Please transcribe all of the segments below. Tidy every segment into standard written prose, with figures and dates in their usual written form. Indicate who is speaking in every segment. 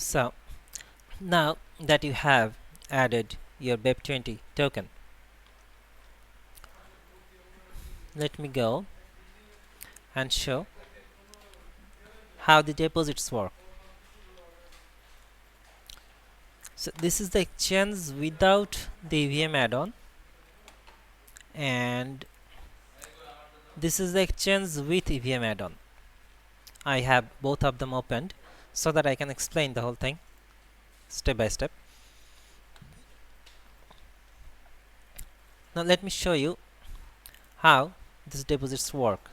Speaker 1: So now that you have added your BEP20 token, let me go and show how the deposits work. So this is the exchange without the EVM add-on, and this is the exchange with EVM add-on. I have both of them opened so that I can explain the whole thing step by step. Now let me show you how these deposits work.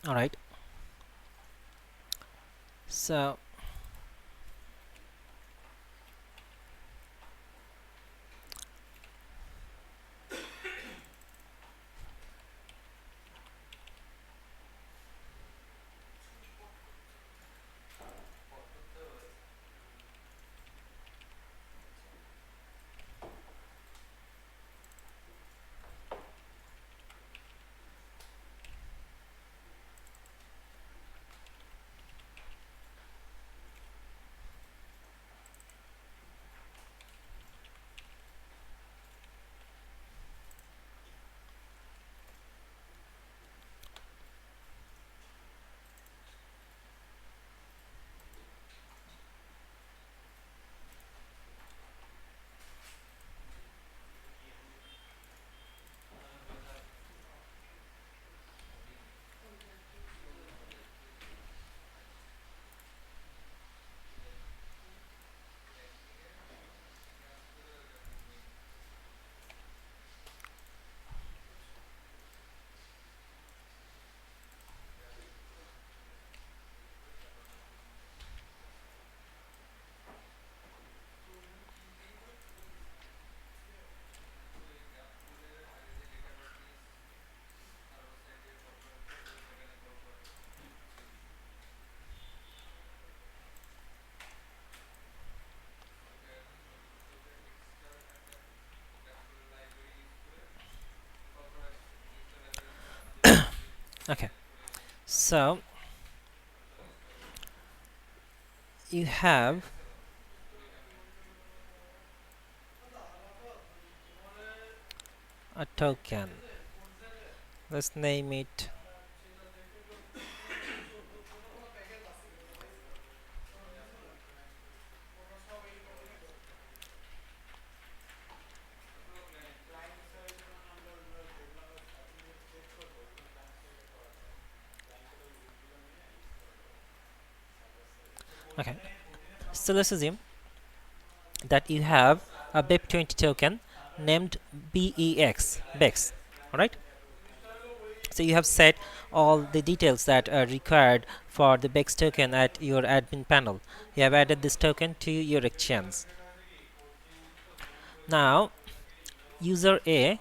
Speaker 1: All right. So okay. So you have a token. Let's name it okay. So let's assume that you have a BEP20 token named BEX. All right. So you have set all the details that are required for the BEX token at your admin panel. You have added this token to your exchange. Now, user A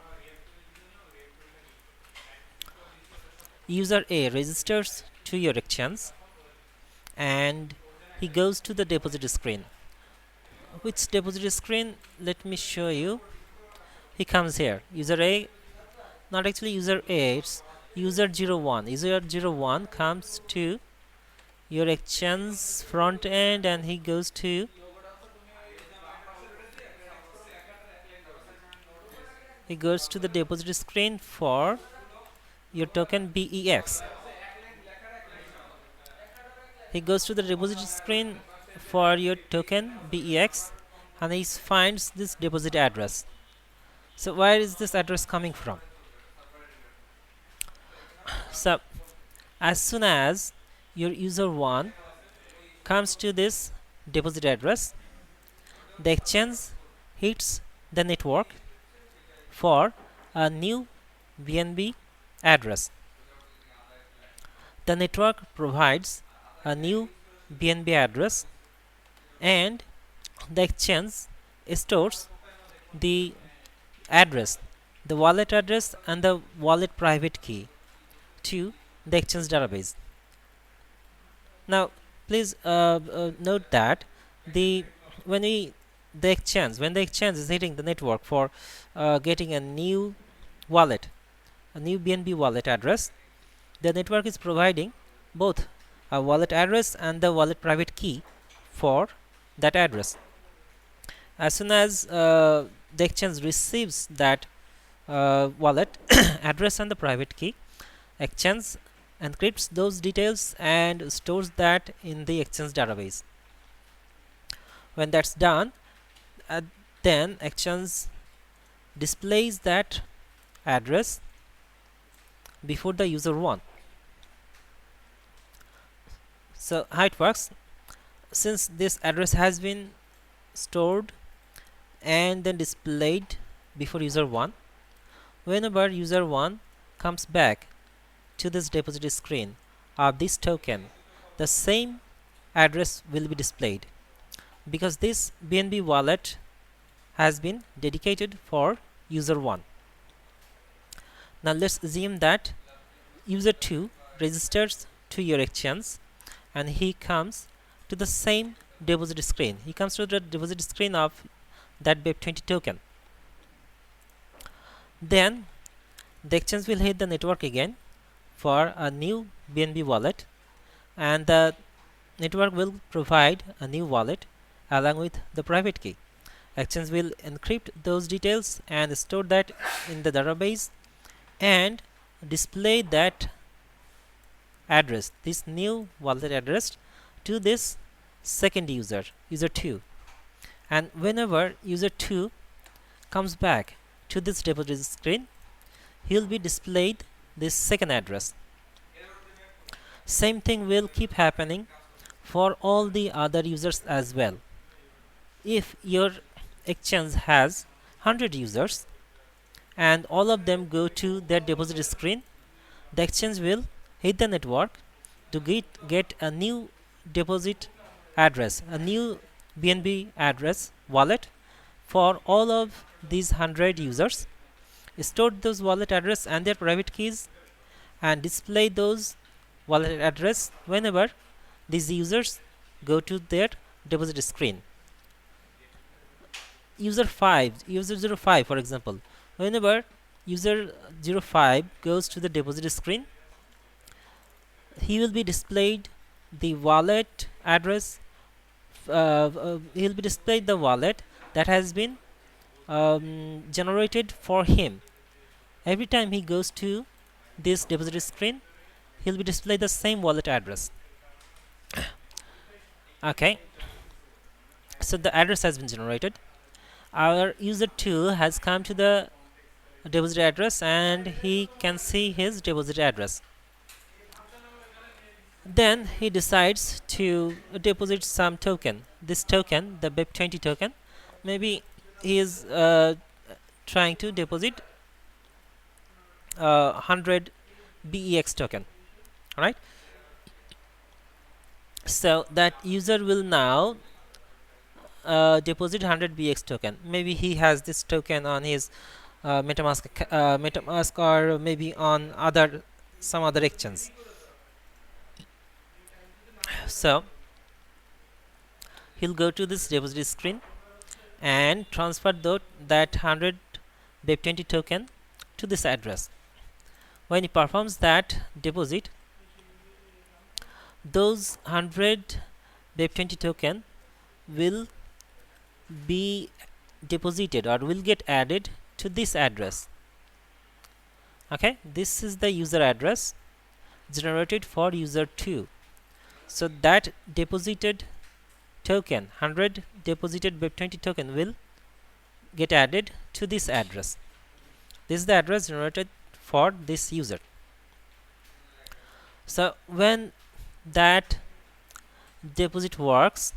Speaker 1: user A registers to your exchange and he goes to the deposit screen. Which deposit screen? Let me show you. He comes here. User A, not actually user A, it's user 01. User 01 comes to your exchange front end and he goes to the deposit screen for your token BEX. He goes to the deposit screen for your token BEX and he finds this deposit address. So where is this address coming from? So as soon as your user 1 comes to this deposit address, the exchange hits the network for a new BNB address. The network provides a new BNB address and the exchange stores the address, the wallet address and the wallet private key to the exchange database. Now please note that when the exchange is hitting the network for getting a new wallet, a new BNB wallet address, the network is providing both a wallet address and the wallet private key for that address. As soon as the exchange receives that wallet address and the private key, exchange encrypts those details and stores that in the exchange database. When that's done, then exchange displays that address before the user 1. So how it works, since this address has been stored and then displayed before user 1, whenever user 1 comes back to this deposit screen of this token, the same address will be displayed because this BNB wallet has been dedicated for user 1. Now let's assume that user 2 registers to your exchange and he comes to the same deposit screen. He comes to the deposit screen of that BEP20 token. Then the exchange will hit the network again for a new BNB wallet and the network will provide a new wallet along with the private key. Exchange will encrypt those details and store that in the database and display that address, this new wallet address, to this second user 2. And whenever user 2 comes back to this deposit screen, he will be displayed this second address. Same thing will keep happening for all the other users as well. If your exchange has 100 users and all of them go to their deposit screen, the exchange will hit the network to get a new deposit address, a new BNB address wallet for all of these 100 users, store those wallet address and their private keys and display those wallet address whenever these users go to their deposit screen. User 05 for example, whenever user 05 goes to the deposit screen, he will be displayed the wallet address, he will be displayed the wallet that has been generated for him. Every time he goes to this deposit screen, he will be displayed the same wallet address. Okay, so the address has been generated. Our user 2 has come to the deposit address and he can see his deposit address. Then he decides to deposit some token. This token, the BEP20 token, maybe he is trying to deposit 100 BEX token. Alright, so that user will now deposit 100 BX token. Maybe he has this token on his MetaMask or maybe on other some other exchange. So he'll go to this deposit screen and transfer that 100 BEP20 token to this address. When he performs that deposit, those 100 BEP20 token will be deposited or will get added to this address. Okay, this is the user address generated for user 2. So that deposited token, 100 deposited BEP20 token, will get added to this address. This is the address generated for this user. So when that deposit works,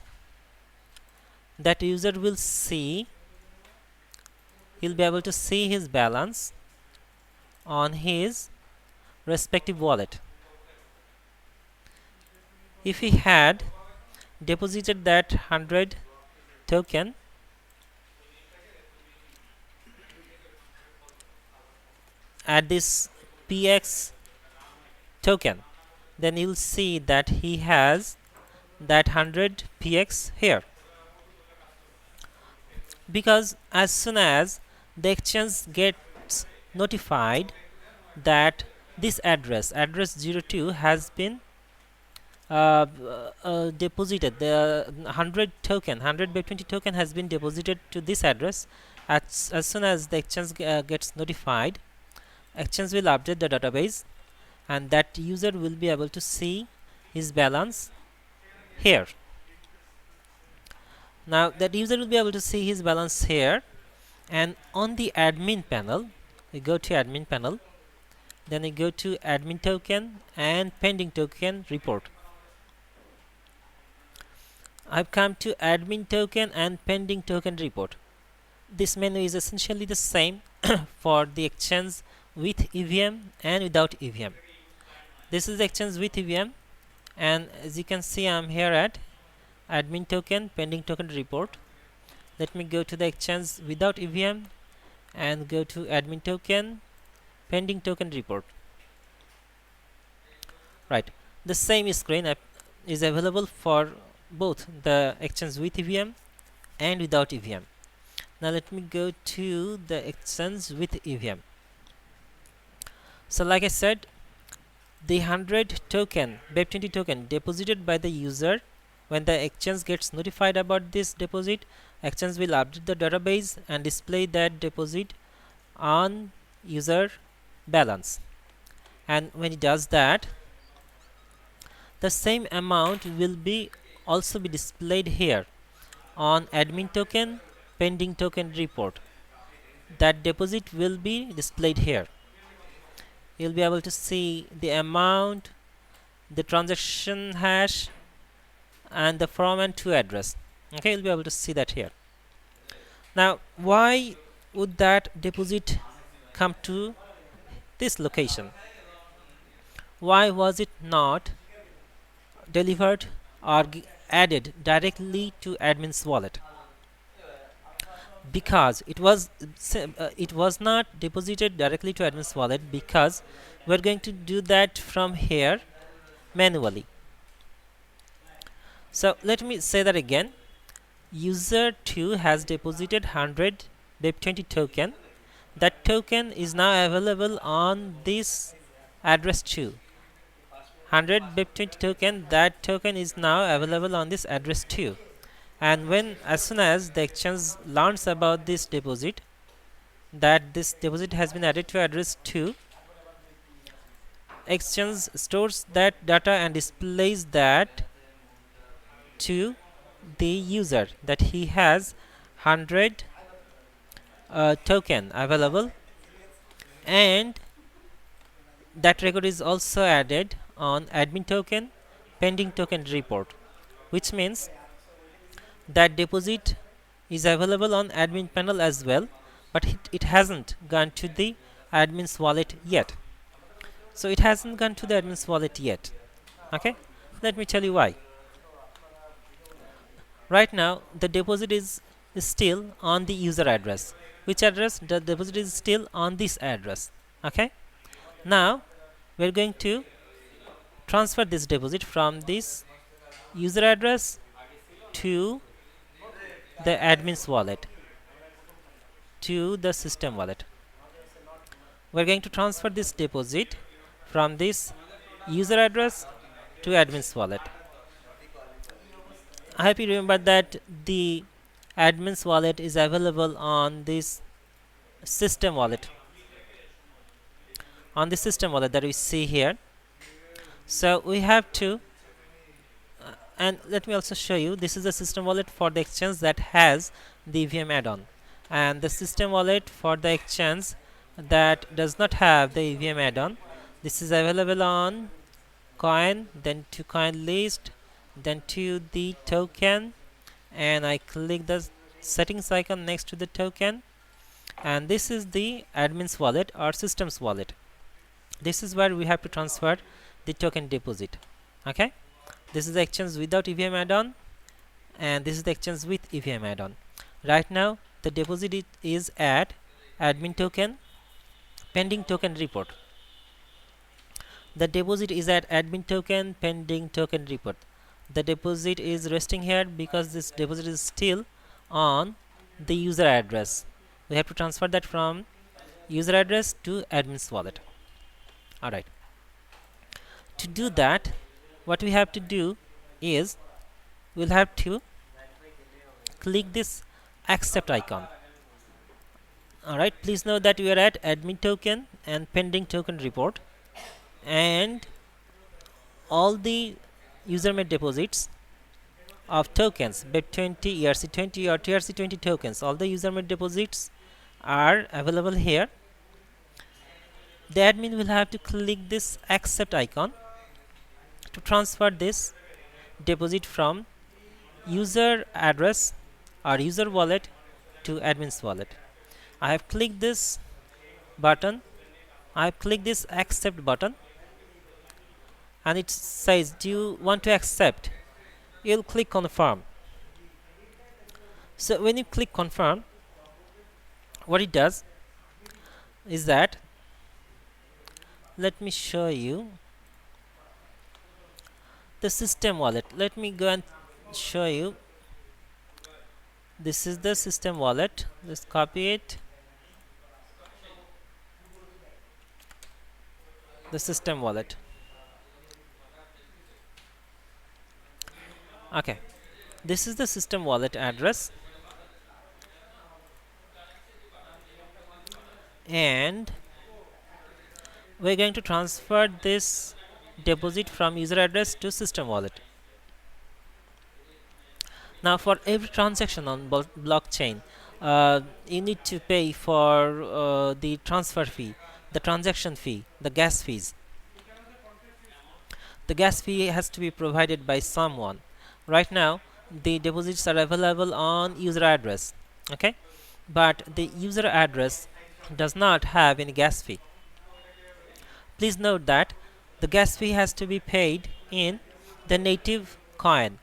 Speaker 1: that user will see, he'll be able to see his balance on his respective wallet. If he had deposited that 100 token at this PX token, then you'll see that he has that 100 PX here, because as soon as the exchange gets notified that this address 02 has been deposited, the 100 BEP20 token has been deposited to this address. As soon as the exchange gets notified, exchange will update the database, and that user will be able to see his balance here. Now that user will be able to see his balance here, and on the admin panel, we go to admin panel, then we go to admin token and pending token report. I've come to admin token and pending token report. This menu is essentially the same for the exchange with EVM and without EVM. This is the exchange with EVM, and as you can see, I'm here at admin token pending token report. Let me go to the exchange without EVM and go to admin token pending token report. Right, the same screen is available for both the exchange with EVM and without EVM. Now let me go to the exchange with EVM. So like I said, the 100 token BEP20 token deposited by the user, when the exchange gets notified about this deposit, exchange will update the database and display that deposit on user balance. And when it does that, the same amount will also be displayed here on admin token pending token report. That deposit will be displayed here. You'll be able to see the amount, the transaction hash, and the from and to address. Okay, you'll be able to see that here. Now why would that deposit come to this location? Why was it not delivered or added directly to admin's wallet? Because it was not deposited directly to admin's wallet, because we're going to do that from here manually. So let me say that again. User 2 has deposited 100 BEP20 token. That token is now available on this address 2. 100 BEP20 token, that token is now available on this address 2. And as soon as the exchange learns about this deposit, that this deposit has been added to address 2, exchange stores that data and displays that to the user, that he has 100 token available, and that record is also added on admin token pending token report, which means that deposit is available on admin panel as well, but it hasn't gone to the admin's wallet yet. So it hasn't gone to the admin's wallet yet. Okay, let me tell you why. Right now the deposit is still on the user address. Which address? The deposit is still on this address. Okay, now we're going to transfer this deposit from this user address to the admin's wallet, to the system wallet. We're going to transfer this deposit from this user address to admin's wallet. I hope you remember that the admin's wallet is available on this system wallet, that we see here. So we have to and let me also show you, this is the system wallet for the exchange that has the EVM add-on, and the system wallet for the exchange that does not have the EVM add-on. This is available on coin, then to coin list, then to the token, and I click the settings icon next to the token, and this is the admin's wallet or system's wallet. This is where we have to transfer the token deposit. Okay, this is the exchange without EVM add-on, and this is the exchange with EVM add-on. Right now the deposit is at admin token pending token report. The deposit is at admin token pending token report. The deposit is resting here because this deposit is still on the user address. We have to transfer that from user address to admin's wallet. Alright, to do that, what we have to do is we'll have to click this accept icon. Alright, please note that we are at admin token and pending token report, and all the user made deposits of tokens BEP20, ERC20 or TRC20 tokens, all the user made deposits are available here. The admin will have to click this accept icon to transfer this deposit from user address or user wallet to admin's wallet. I have clicked this button, I have clicked this accept button, and it says, do you want to accept? You'll click confirm. So when you click confirm, what it does is that, let me show you the system wallet. Let me go and show you. This is the system wallet. Just copy it. The system wallet. Okay, this is the system wallet address, and we're going to transfer this deposit from user address to system wallet. Now for every transaction on blockchain, you need to pay for the transfer fee, the transaction fee, the gas fees. The gas fee has to be provided by someone. Right now the deposits are available on user address, okay, but the user address does not have any gas fee. Please note that the gas fee has to be paid in the native coin,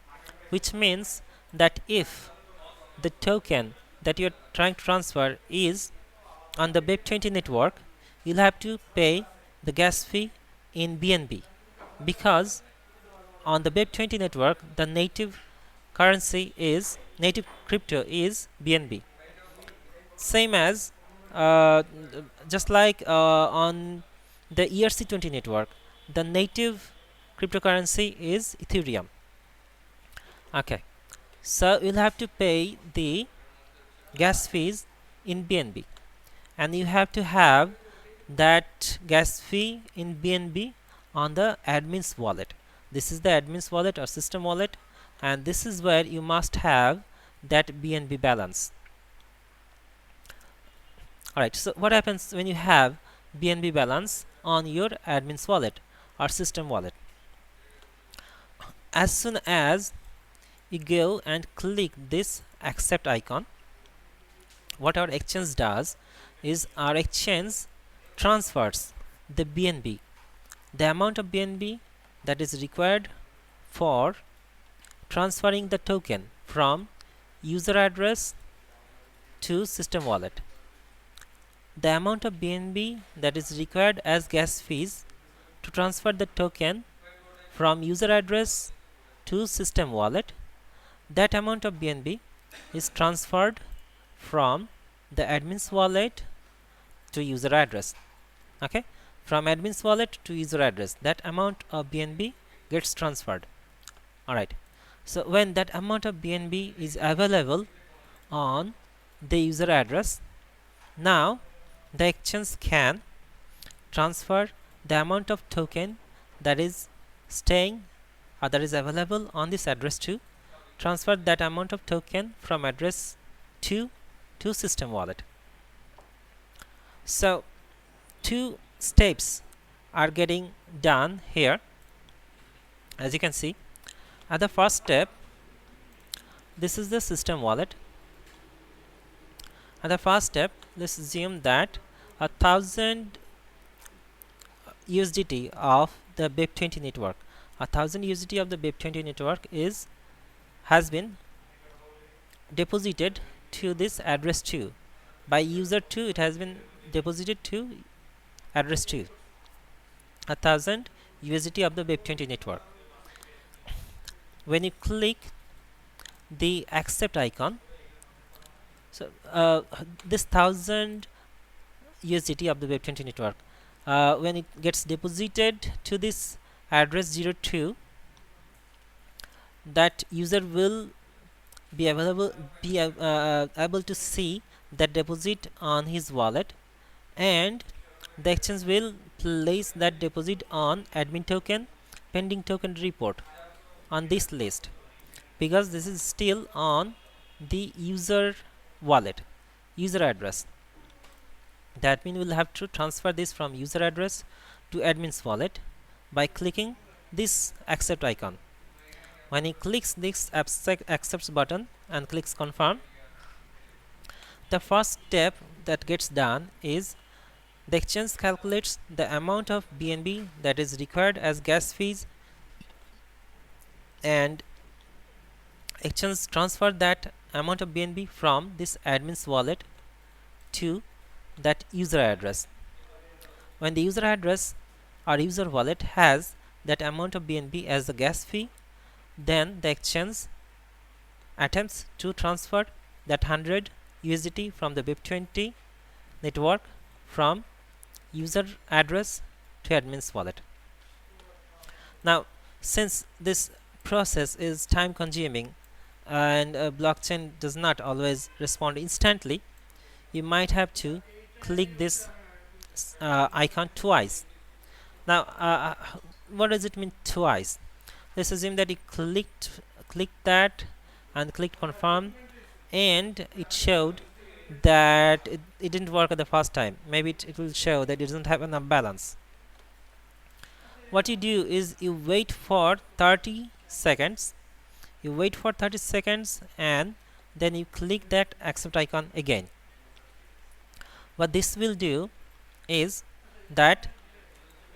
Speaker 1: which means that if the token that you are trying to transfer is on the BEP20 network, you'll have to pay the gas fee in BNB, because on the BEP20 network the native currency is, native crypto is BNB. Same as just like on the ERC20 network, the native cryptocurrency is Ethereum. Okay, so you'll have to pay the gas fees in BNB, and you have to have that gas fee in BNB on the admin's wallet. This is the admin's wallet or system wallet, and this is where you must have that BNB balance. Alright, so what happens when you have BNB balance on your admin's wallet or system wallet? As soon as you go and click this accept icon, what our exchange does is our exchange transfers the BNB, the amount of BNB that is required for transferring the token from user address to system wallet. The amount of BNB that is required as gas fees to transfer the token from user address to system wallet, that amount of BNB is transferred from the admin's wallet to user address. Okay, from admin's wallet to user address, that amount of BNB gets transferred. Alright, so when that amount of BNB is available on the user address, now the exchange can transfer the amount of token that is staying or that is available on this address to transfer that amount of token from address to system wallet. So two steps are getting done here. As you can see, at the first step, this is the system wallet. At the first step, let's assume that 1000 USDT of the BEP20 network, 1000 USDT of the BEP20 network has been deposited to this address 2 by user 2. It has been deposited to address 2, 1000 USDT of the BEP20 network. When you click the accept icon, so this 1000 USDT of the BEP20 network, when it gets deposited to this address 02, that user will be able to see that deposit on his wallet, and the exchange will place that deposit on admin token pending token report on this list, because this is still on the user wallet, user address. The admin will have to transfer this from user address to admin's wallet by clicking this accept icon. When he clicks this accepts button and clicks confirm, the first step that gets done is the exchange calculates the amount of BNB that is required as gas fees, and exchange transfer that amount of BNB from this admin's wallet to that user address. When the user address or user wallet has that amount of BNB as the gas fee, then the exchange attempts to transfer that 100 USDT from the BEP20 network from user address to admin's wallet. Now, since this process is time consuming and blockchain does not always respond instantly, you might have to click this icon twice. Now, what does it mean twice? Let's assume that you clicked that and clicked confirm, and it showed that it didn't work at the first time. Maybe it will show that it doesn't have enough balance. What you do is you wait for 30 seconds. You wait for 30 seconds and then you click that accept icon again. What this will do is that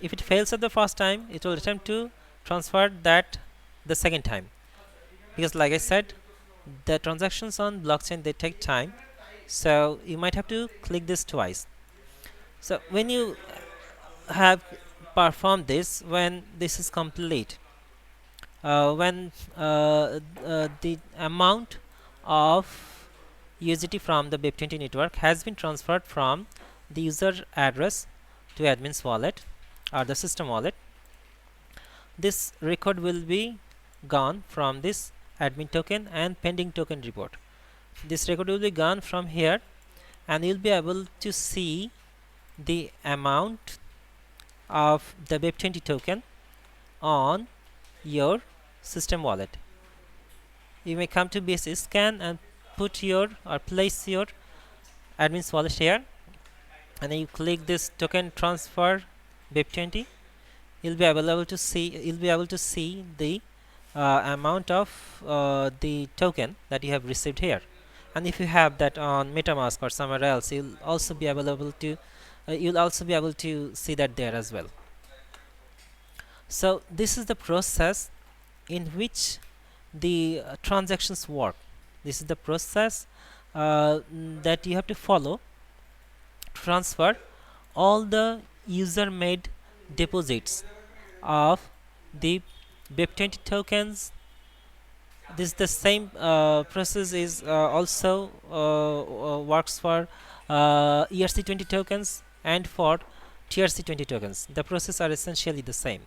Speaker 1: if it fails at the first time, it will attempt to transfer that the second time, because like I said, the transactions on blockchain, they take time, so you might have to click this twice. So when you have performed this, when this is complete, when the amount of USDT from the BEP20 network has been transferred from the user address to admin's wallet or the system wallet, this record will be gone from this admin token and pending token report. This record will be gone from here, and you'll be able to see the amount of the BEP20 token on your system wallet. You may come to BSC scan and put your or place your admin's wallet here, and then you click this token transfer BEP20. You'll be able to see the amount of the token that you have received here. And if you have that on MetaMask or somewhere else, you'll also be able to see that there as well. So this is the process in which the transactions work. This is the process that you have to follow to transfer all the user made deposits of the BEP20 tokens. This is the same process is also works for ERC20 tokens and for TRC20 tokens. The process are essentially the same.